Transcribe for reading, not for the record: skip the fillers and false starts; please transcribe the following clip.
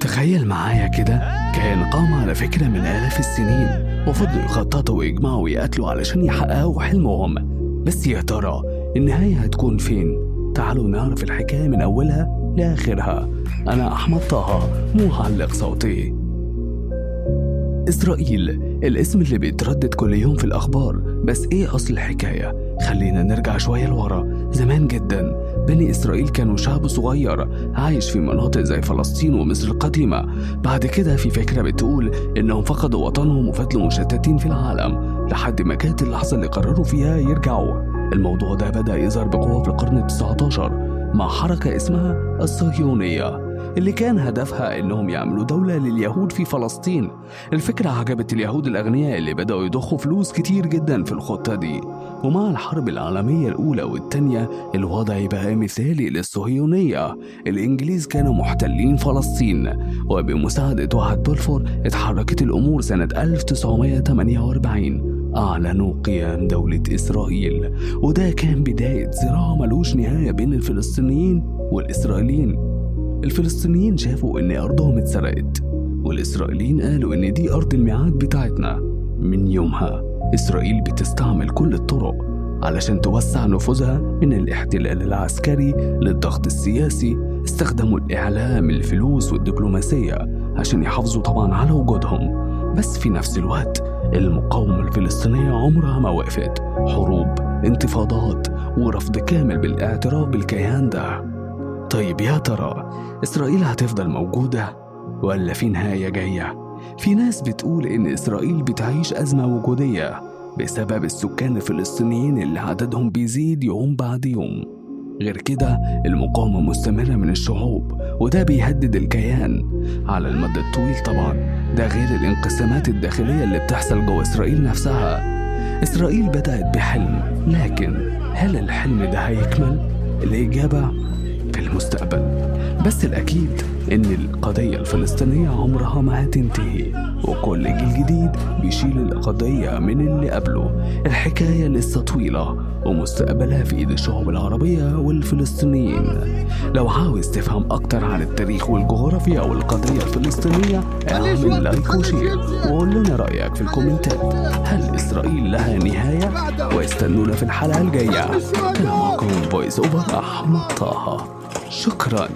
تخيل معايا كده، كان قام على فكرة من آلاف السنين وفضلوا يخططوا ويجمعوا ويقاتلوا علشان يحققوا حلمهم. بس يا ترى النهاية هتكون فين؟ تعالوا نعرف الحكاية من أولها لآخرها. أنا أحمد طه، معلق صوتي. إسرائيل، الاسم اللي بيتردد كل يوم في الأخبار، بس إيه أصل الحكاية؟ خلينا نرجع شوية لورا. زمان جدا بني إسرائيل كانوا شعب صغير عايش في مناطق زي فلسطين ومصر القديمة. بعد كده في فكرة بتقول إنهم فقدوا وطنهم وفضلوا مشتتين في العالم لحد ما كانت اللحظة اللي قرروا فيها يرجعوا. الموضوع ده بدأ يظهر بقوة في القرن ال19 مع حركة اسمها الصهيونية، اللي كان هدفها إنهم يعملوا دولة لليهود في فلسطين. الفكرة عجبت اليهود الأغنياء اللي بدأوا يضخوا فلوس كتير جدا في الخطة دي. ومع الحرب العالمية الأولى والتانية الوضع بقى مثالي للصهيونية. الإنجليز كانوا محتلين فلسطين، وبمساعدة وعد بلفور اتحركت الأمور سنة 1948. أعلنوا قيام دولة إسرائيل، وده كان بداية صراع ملوش نهاية بين الفلسطينيين والإسرائيليين. الفلسطينيين شافوا إن أرضهم اتسرقت، والإسرائيليين قالوا إن دي أرض الميعاد بتاعتنا. من يومها إسرائيل بتستعمل كل الطرق علشان توسع نفوذها، من الاحتلال العسكري للضغط السياسي. استخدموا الإعلام، الفلوس والدبلوماسية عشان يحافظوا طبعا على وجودهم. بس في نفس الوقت المقاومة الفلسطينية عمرها ما وقفت. حروب، انتفاضات، ورفض كامل بالاعتراف بالكيان ده. طيب يا ترى إسرائيل هتفضل موجودة ولا في نهاية جاية؟ في ناس بتقول إن إسرائيل بتعيش أزمة وجودية بسبب السكان الفلسطينيين اللي عددهم بيزيد يوم بعد يوم. غير كده المقاومة مستمرة من الشعوب، وده بيهدد الكيان على المدى الطويل طبعا. ده غير الانقسامات الداخلية اللي بتحصل جوه إسرائيل نفسها. إسرائيل بدأت بحلم، لكن هل الحلم ده هيكمل؟ الإجابة في المستقبل. بس الأكيد إن القضية الفلسطينية عمرها ما هتنتهي، وكل جيل جديد بيشيل القضية من اللي قبله. الحكاية لسه طويلة ومستقبلها في إيد الشعوب العربية والفلسطينيين. لو عاوز تفهم أكتر عن التاريخ والجغرافيا والقضية الفلسطينية اعمل لايك وشير وقول لنا رأيك في الكومنتات. هل إسرائيل لها نهاية؟ واستنونا في الحلقة الجاية. كان معكم فويس أوفر أحمد طه. شكراً.